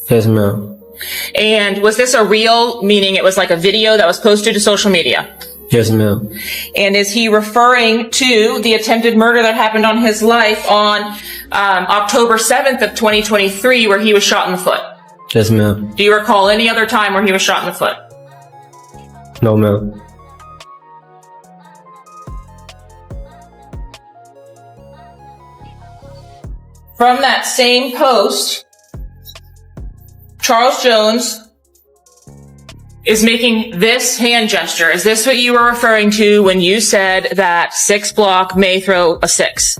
Yes, ma'am. And was this a real, meaning it was like a video that was posted to social media? Yes, ma'am. And is he referring to the attempted murder that happened on his life on October 7th of 2023 where he was shot in the foot? Yes, ma'am. Do you recall any other time where he was shot in the foot? No, ma'am. From that same post, Charles Jones is making this hand gesture. Is this what you were referring to when you said that 6 block may throw a 6?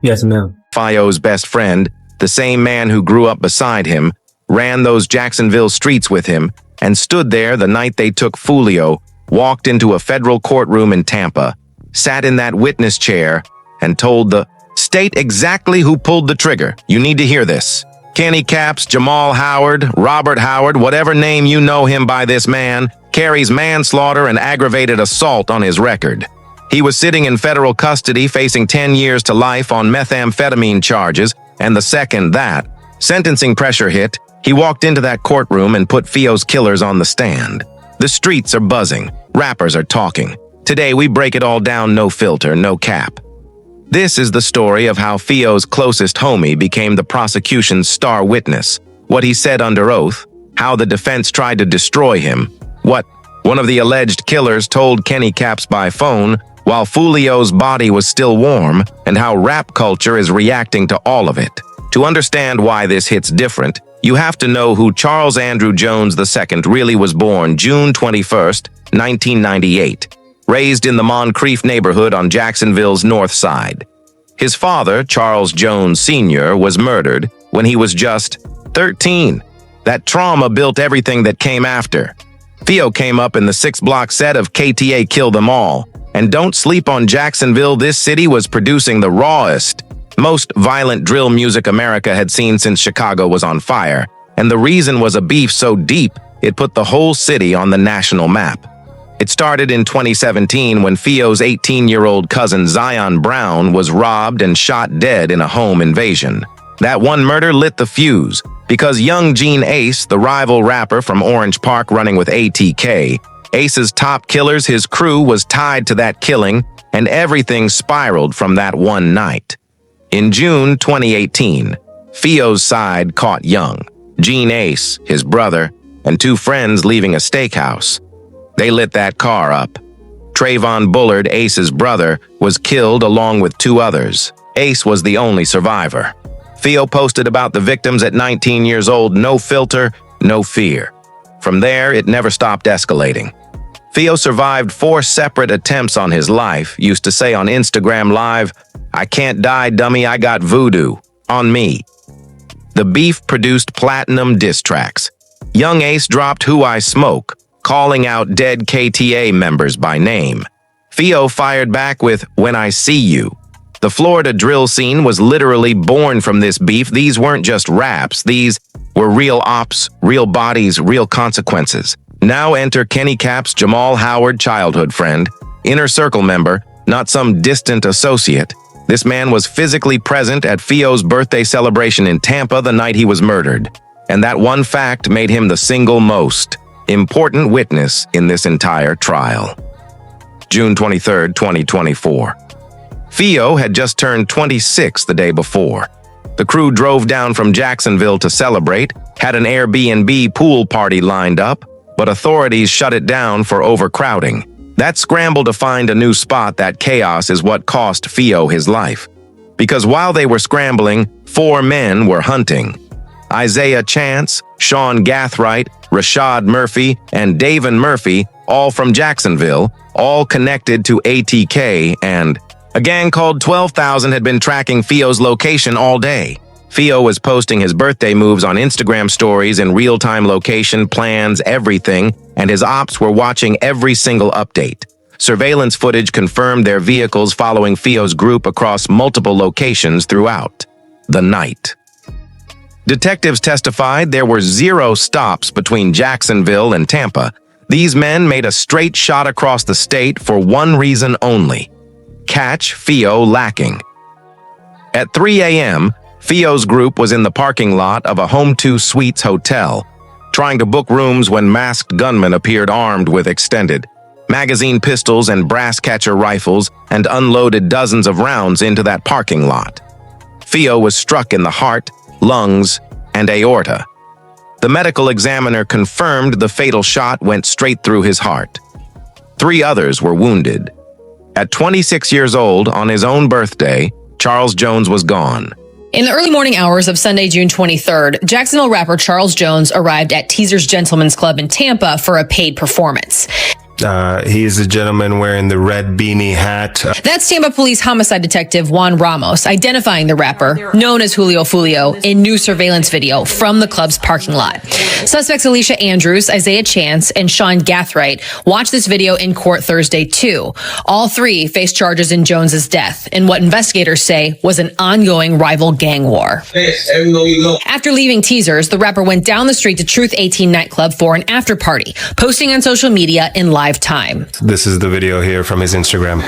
Yes, ma'am. Fio's best friend, the same man who grew up beside him, ran those Jacksonville streets with him, and stood there the night they took Foolio, walked into a federal courtroom in Tampa, sat in that witness chair, and told the state exactly who pulled the trigger. You need to hear this. Kenny Capps, Jamal Howard, Robert Howard, whatever name you know him by, this man carries manslaughter and aggravated assault on his record. He was sitting in federal custody facing 10 years to life on methamphetamine charges, and the second that sentencing pressure hit, he walked into that courtroom and put Fio's killers on the stand. The streets are buzzing. Rappers are talking. Today we break it all down, no filter, no cap. This is the story of how Fio's closest homie became the prosecution's star witness, what he said under oath, how the defense tried to destroy him, what one of the alleged killers told Kenny Capps by phone while Foolio's body was still warm, and how rap culture is reacting to all of it. To understand why this hits different, you have to know who Charles Andrew Jones II really was. Born June 21st, 1998. Raised in the Moncrief neighborhood on Jacksonville's north side. His father, Charles Jones Sr., was murdered when he was just 13. That trauma built everything that came after. Fio came up in the 6-block set of KTA Kill Them All. And don't sleep on Jacksonville, this city was producing the rawest, most violent drill music America had seen since Chicago was on fire. And the reason was a beef so deep, it put the whole city on the national map. It started in 2017 when Fio's 18-year-old cousin Zion Brown was robbed and shot dead in a home invasion. That one murder lit the fuse, because young Gene Ace, the rival rapper from Orange Park running with ATK, Ace's top killers, his crew was tied to that killing, and everything spiraled from that one night. In June 2018, Fio's side caught young Gene Ace, his brother, and 2 friends leaving a steakhouse. They lit that car up. Trayvon Bullard, Ace's brother, was killed along with 2 others. Ace was the only survivor. Fio posted about the victims at 19 years old, no filter, no fear. From there, it never stopped escalating. Fio survived 4 separate attempts on his life, used to say on Instagram Live, "I can't die, dummy, I got voodoo on me." The beef produced platinum diss tracks. Young Ace dropped Who I Smoke, calling out dead KTA members by name. Fio fired back with When I See You. The Florida drill scene was literally born from this beef. These weren't just raps, these were real ops, real bodies, real consequences. Now enter Kenny Capps, Jamal Howard, childhood friend, inner circle member, not some distant associate. This man was physically present at Fio's birthday celebration in Tampa the night he was murdered. And that one fact made him the single most important witness in this entire trial. June 23, 2024. Fio had just turned 26 the day before. The crew drove down from Jacksonville to celebrate, had an Airbnb pool party lined up, but authorities shut it down for overcrowding. That scramble to find a new spot, that chaos is what cost Fio his life. Because while they were scrambling, 4 men were hunting. Isaiah Chance, Shawn Gathright, Rashad Murphy, and Davon Murphy, all from Jacksonville, all connected to ATK, and a gang called 12,000 had been tracking Fio's location all day. Fio was posting his birthday moves on Instagram stories in real-time location, plans, everything, and his ops were watching every single update. Surveillance footage confirmed their vehicles following Fio's group across multiple locations throughout the night. Detectives testified there were 0 stops between Jacksonville and Tampa. These men made a straight shot across the state for one reason only: catch Fio lacking. At 3 a.m., Fio's group was in the parking lot of a Home 2 Suites hotel, trying to book rooms when masked gunmen appeared armed with extended magazine pistols and brass catcher rifles and unloaded dozens of rounds into that parking lot. Fio was struck in the heart, lungs, and aorta. The medical examiner confirmed the fatal shot went straight through his heart. 3 others were wounded. At 26 years old, on his own birthday, Charles Jones was gone. In the early morning hours of Sunday, June 23rd, Jacksonville rapper Charles Jones arrived at Teaser's Gentlemen's Club in Tampa for a paid performance. He is a gentleman wearing the red beanie hat. That's Tampa Police Homicide Detective Juan Ramos identifying the rapper, known as cFoolio, in new surveillance video from the club's parking lot. Suspects Alicia Andrews, Isaiah Chance, and Shawn Gathright watched this video in court Thursday, too. All 3 face charges in Jones's death in what investigators say was an ongoing rival gang war. After leaving Teasers, the rapper went down the street to Truth 18 nightclub for an after party, posting on social media in live time. This is the video here from his Instagram.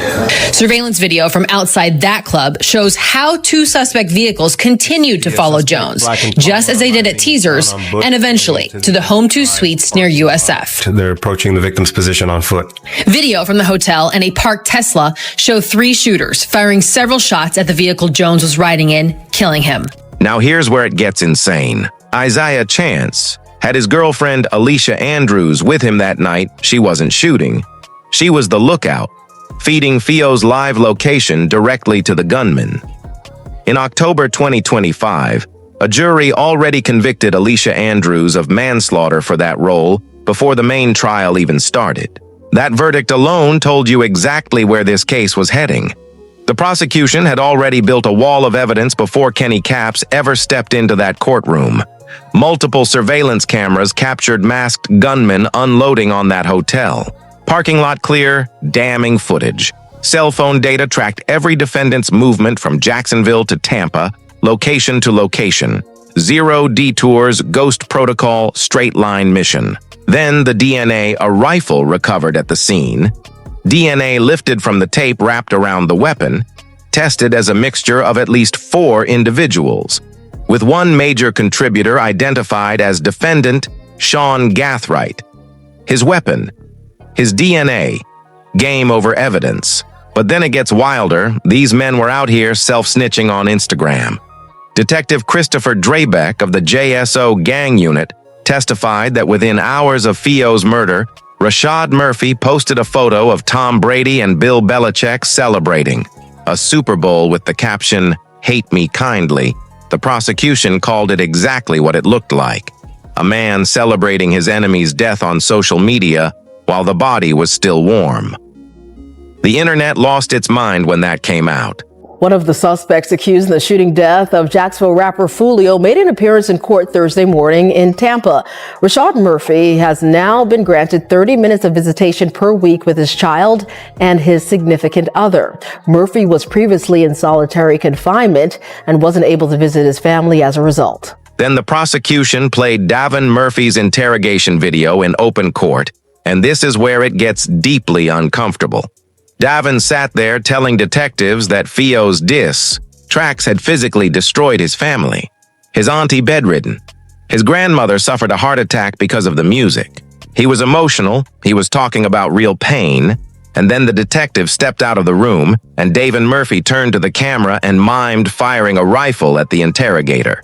Surveillance video from outside that club shows how 2 suspect vehicles continued to follow Jones, just as they did at Teasers, and eventually to the Home 2 Suites near USF. They're approaching the victim's position on foot. Video from the hotel and a parked Tesla show 3 shooters firing several shots at the vehicle Jones was riding in, killing him. Now here's where it gets insane. Isaiah Chance had his girlfriend Alicia Andrews with him that night. She wasn't shooting. She was the lookout, feeding Fio's live location directly to the gunman. In October 2025, a jury already convicted Alicia Andrews of manslaughter for that role before the main trial even started. That verdict alone told you exactly where this case was heading. The prosecution had already built a wall of evidence before Kenny Capps ever stepped into that courtroom. Multiple surveillance cameras captured masked gunmen unloading on that hotel. Parking lot clear, damning footage. Cell phone data tracked every defendant's movement from Jacksonville to Tampa, location to location. 0 detours, ghost protocol, straight line mission. Then the DNA, a rifle recovered at the scene. DNA lifted from the tape wrapped around the weapon, tested as a mixture of at least 4 individuals, with one major contributor identified as defendant Shawn Gathright. His weapon, his DNA, game over evidence. But then it gets wilder. These men were out here self-snitching on Instagram. Detective Christopher Drabeck of the JSO gang unit testified that within hours of Fio's murder, Rashad Murphy posted a photo of Tom Brady and Bill Belichick celebrating a Super Bowl with the caption, "Hate me kindly." The prosecution called it exactly what it looked like: a man celebrating his enemy's death on social media while the body was still warm. The internet lost its mind when that came out. One of the suspects accused in the shooting death of Jacksonville rapper Foolio made an appearance in court Thursday morning in Tampa. Rashad Murphy has now been granted 30 minutes of visitation per week with his child and his significant other. Murphy was previously in solitary confinement and wasn't able to visit his family as a result. Then the prosecution played Davon Murphy's interrogation video in open court, and this is where it gets deeply uncomfortable. Davon sat there telling detectives that Fio's diss tracks had physically destroyed his family. His auntie bedridden. His grandmother suffered a heart attack because of the music. He was emotional, he was talking about real pain, and then the detective stepped out of the room, and Davon Murphy turned to the camera and mimed firing a rifle at the interrogator.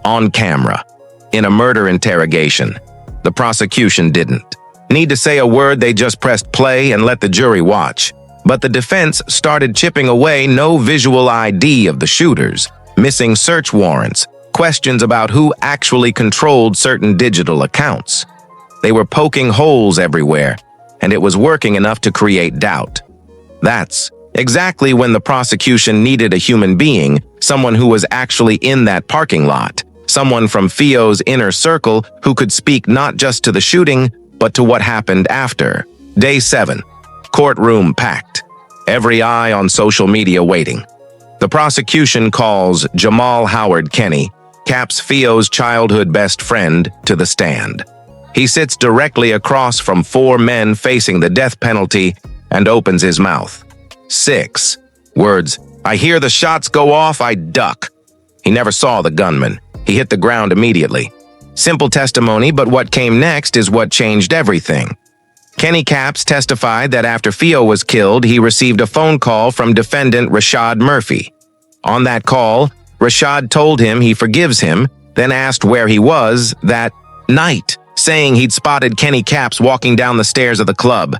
On camera. In a murder interrogation. The prosecution didn't need to say a word. They just pressed play and let the jury watch. But the defense started chipping away. No visual ID of the shooters, missing search warrants, questions about who actually controlled certain digital accounts. They were poking holes everywhere, and it was working enough to create doubt. That's exactly when the prosecution needed a human being, someone who was actually in that parking lot, someone from Fio's inner circle who could speak not just to the shooting, but to what happened after. Day 7. Courtroom packed. Every eye on social media waiting. The prosecution calls Jamal Howard Kenny, Capps Fio's childhood best friend, to the stand. He sits directly across from 4 men facing the death penalty and opens his mouth. 6 words. I hear the shots go off, I duck. He never saw the gunman. He hit the ground immediately. Simple testimony, but what came next is what changed everything. Kenny Capps testified that after Fio was killed, he received a phone call from defendant Rashad Murphy. On that call, Rashad told him he forgives him, then asked where he was that night, saying he'd spotted Kenny Capps walking down the stairs of the club.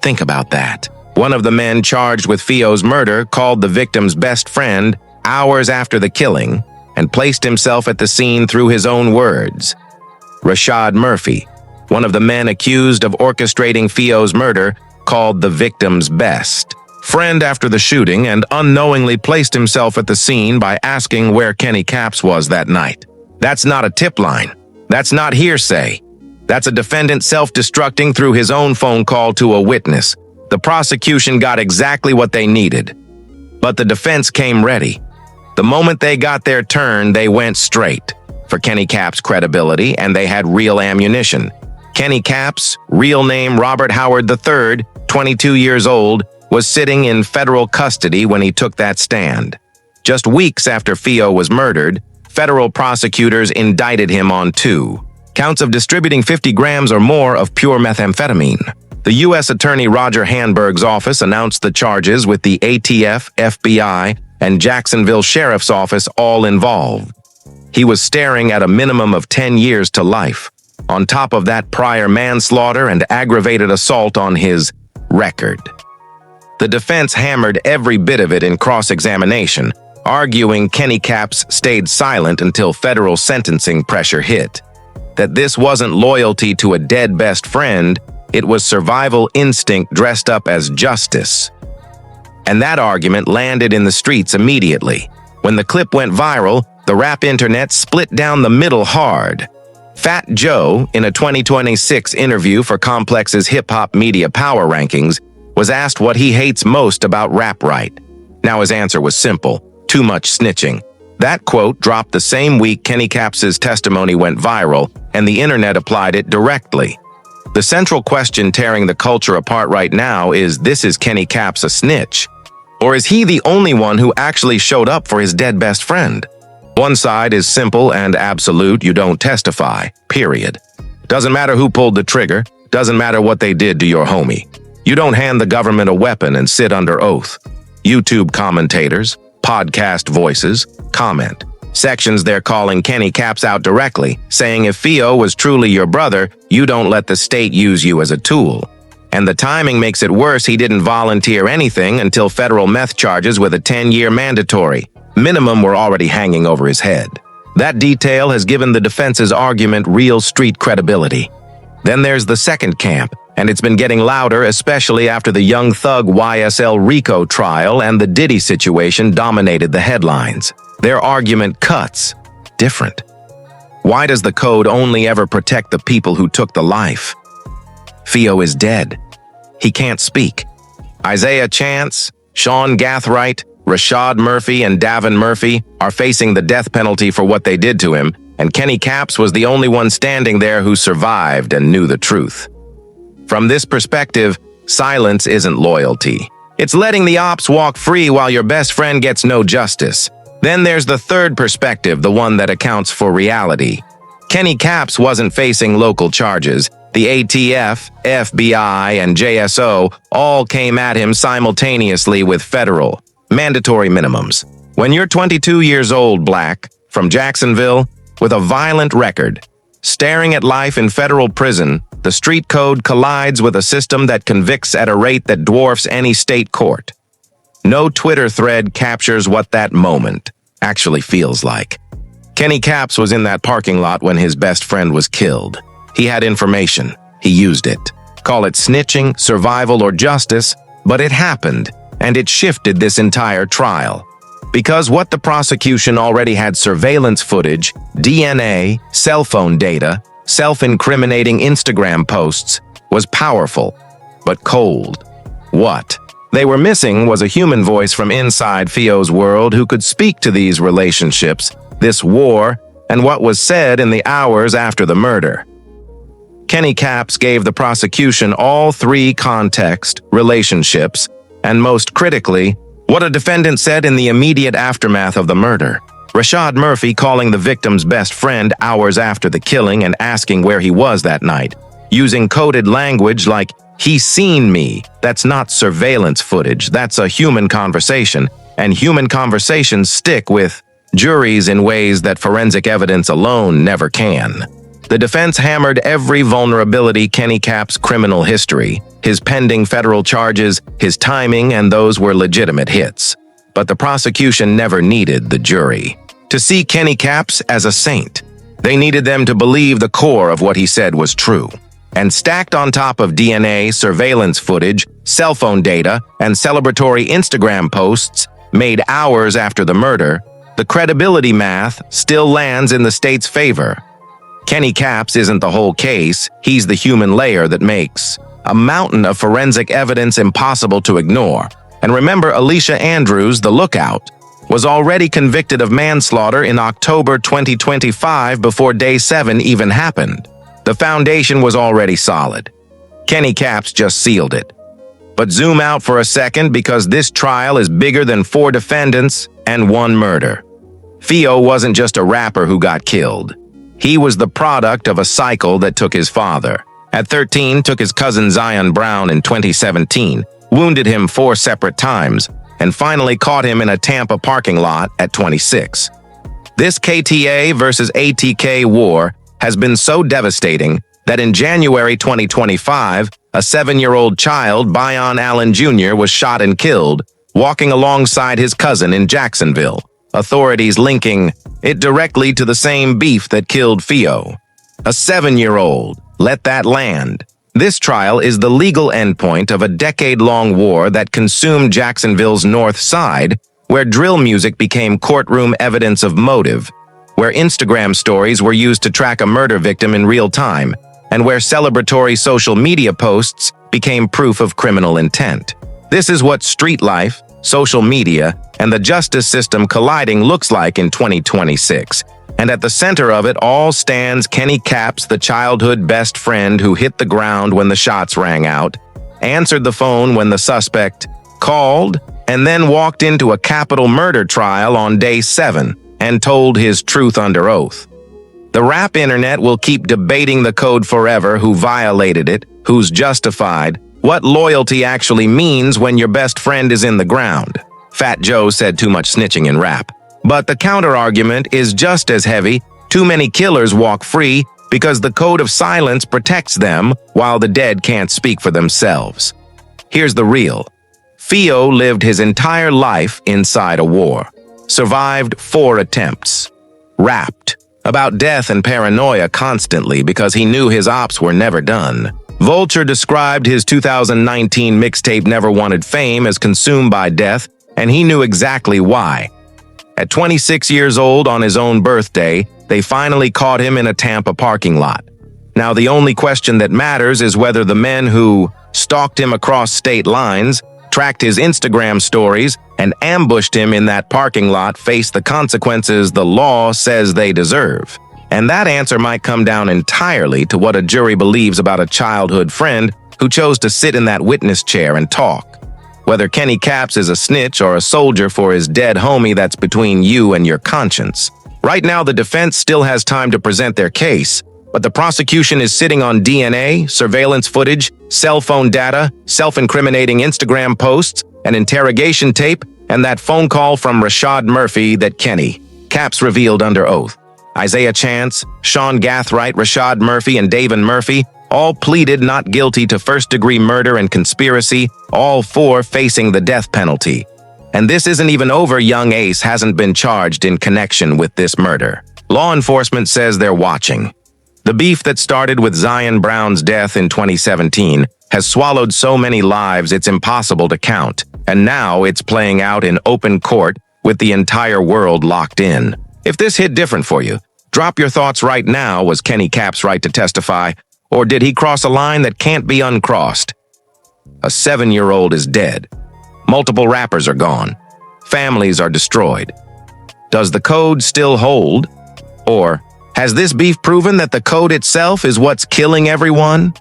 Think about that. One of the men charged with Fio's murder called the victim's best friend hours after the killing and placed himself at the scene through his own words. Rashad Murphy, one of the men accused of orchestrating Fio's murder, called the victim's best friend after the shooting and unknowingly placed himself at the scene by asking where Kenny Capps was that night. That's not a tip line. That's not hearsay. That's a defendant self-destructing through his own phone call to a witness. The prosecution got exactly what they needed. But the defense came ready. The moment they got their turn, they went straight for Kenny Capps' credibility, and they had real ammunition. Kenny Capps, real name Robert Howard III, 22 years old, was sitting in federal custody when he took that stand. Just weeks after Fio was murdered, federal prosecutors indicted him on 2 counts of distributing 50 grams or more of pure methamphetamine. The U.S. Attorney Roger Hanberg's office announced the charges with the ATF, FBI, and Jacksonville Sheriff's Office all involved. He was staring at a minimum of 10 years to life, on top of that prior manslaughter and aggravated assault on his record. The defense hammered every bit of it in cross-examination, arguing Kenny Capps stayed silent until federal sentencing pressure hit. That this wasn't loyalty to a dead best friend, it was survival instinct dressed up as justice. And that argument landed in the streets immediately. When the clip went viral, the rap internet split down the middle hard. Fat Joe, in a 2026 interview for Complex's hip-hop media power rankings, was asked what he hates most about rap right. Now his answer was simple: too much snitching. That quote dropped the same week Kenny Capps' testimony went viral, and the internet applied it directly. The central question tearing the culture apart right now is Kenny Capps a snitch? Or is he the only one who actually showed up for his dead best friend? One side is simple and absolute: you don't testify, period. Doesn't matter who pulled the trigger, doesn't matter what they did to your homie. You don't hand the government a weapon and sit under oath. YouTube commentators, podcast voices, comment. Sections they're calling Kenny Capps out directly, saying if Fio was truly your brother, you don't let the state use you as a tool. And the timing makes it worse: he didn't volunteer anything until federal meth charges with a 10-year mandatory minimum were already hanging over his head. That detail has given the defense's argument real street credibility. Then there's the second camp, and it's been getting louder, especially after the Young Thug YSL Rico trial and the Diddy situation dominated the headlines. Their argument cuts different. Why does the code only ever protect the people who took the life? Fio is dead. He can't speak. Isaiah Chance, Shawn Gathright, Rashad Murphy, and Davon Murphy are facing the death penalty for what they did to him, and Kenny Capps was the only one standing there who survived and knew the truth. From this perspective, silence isn't loyalty. It's letting the ops walk free while your best friend gets no justice. Then there's the third perspective, the one that accounts for reality. Kenny Capps wasn't facing local charges. The ATF, FBI, and JSO all came at him simultaneously with federal, mandatory minimums. When you're 22 years old, black, from Jacksonville, with a violent record, staring at life in federal prison, the street code collides with a system that convicts at a rate that dwarfs any state court. No Twitter thread captures what that moment actually feels like. Kenny Capps was in that parking lot when his best friend was killed. He had information. He used it. Call it snitching, survival, or justice, but it happened, and it shifted this entire trial. Because what the prosecution already had: surveillance footage, DNA, cell phone data, self-incriminating Instagram posts, was powerful, but cold. What they were missing was a human voice from inside Fio's world who could speak to these relationships, this war, and what was said in the hours after the murder. Kenny Capps gave the prosecution all 3 context, relationships, and most critically, what a defendant said in the immediate aftermath of the murder. Rashad Murphy calling the victim's best friend hours after the killing and asking where he was that night, using coded language like, "He seen me." That's not surveillance footage, that's a human conversation, and human conversations stick with juries in ways that forensic evidence alone never can. The defense hammered every vulnerability Kenny Cap's criminal history, his pending federal charges, his timing, and those were legitimate hits. But the prosecution never needed the jury to see Kenny Cap's as a saint. They needed them to believe the core of what he said was true. And stacked on top of DNA, surveillance footage, cell phone data, and celebratory Instagram posts made hours after the murder, the credibility math still lands in the state's favor. Kenny Cap's isn't the whole case, he's the human layer that makes a mountain of forensic evidence impossible to ignore. And remember, Alicia Andrews, the lookout, was already convicted of manslaughter in October 2025 before Day 7 even happened. The foundation was already solid. Kenny Cap's just sealed it. But zoom out for a second because this trial is bigger than 4 defendants and 1 murder. Fio wasn't just a rapper who got killed. He was the product of a cycle that took his father. At 13, took his cousin Zion Brown in 2017, wounded him 4 separate times, and finally caught him in a Tampa parking lot at 26. This KTA versus ATK war has been so devastating that in January 2025, a 7-year-old child, Bion Allen Jr., was shot and killed, walking alongside his cousin in Jacksonville. Authorities linking it directly to the same beef that killed Fio. A 7-year-old. Let that land. This trial is the legal endpoint of a decade-long war that consumed Jacksonville's north side, where drill music became courtroom evidence of motive, where Instagram stories were used to track a murder victim in real time, and where celebratory social media posts became proof of criminal intent. This is what street life, social media, and the justice system colliding looks like in 2026. And at the center of it all stands Kenny Cap's, the childhood best friend who hit the ground when the shots rang out, answered the phone when the suspect called, and then walked into a capital murder trial on Day 7 and told his truth under oath. The rap internet will keep debating the code forever, who violated it, who's justified, what loyalty actually means when your best friend is in the ground. Fat Joe said too much snitching in rap. But the counter-argument is just as heavy. Too many killers walk free because the code of silence protects them while the dead can't speak for themselves. Here's the real. Fio lived his entire life inside a war. Survived 4 attempts. Rapped about death and paranoia constantly because he knew his ops were never done. Vulture described his 2019 mixtape Never Wanted Fame as consumed by death, and he knew exactly why. At 26 years old on his own birthday, they finally caught him in a Tampa parking lot. Now the only question that matters is whether the men who stalked him across state lines, tracked his Instagram stories, and ambushed him in that parking lot face the consequences the law says they deserve. And that answer might come down entirely to what a jury believes about a childhood friend who chose to sit in that witness chair and talk. Whether Kenny Cap's is a snitch or a soldier for his dead homie, that's between you and your conscience. Right now, the defense still has time to present their case, but the prosecution is sitting on DNA, surveillance footage, cell phone data, self-incriminating Instagram posts, an interrogation tape, and that phone call from Rashad Murphy that Kenny Cap's revealed under oath. Isaiah Chance, Shawn Gathright, Rashad Murphy, and Davon Murphy all pleaded not guilty to first-degree murder and conspiracy, all 4 facing the death penalty. And this isn't even over. Young Ace hasn't been charged in connection with this murder. Law enforcement says they're watching. The beef that started with Zion Brown's death in 2017 has swallowed so many lives it's impossible to count, and now it's playing out in open court with the entire world locked in. If this hit different for you, drop your thoughts right now. Was Kenny Cap's right to testify? Or did he cross a line that can't be uncrossed? A 7-year-old is dead. Multiple rappers are gone. Families are destroyed. Does the code still hold? Or has this beef proven that the code itself is what's killing everyone?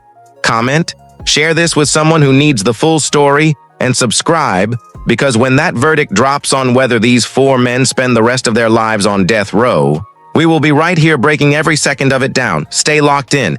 Comment, share this with someone who needs the full story, and subscribe because when that verdict drops on whether these 4 men spend the rest of their lives on death row, we will be right here breaking every second of it down. Stay locked in.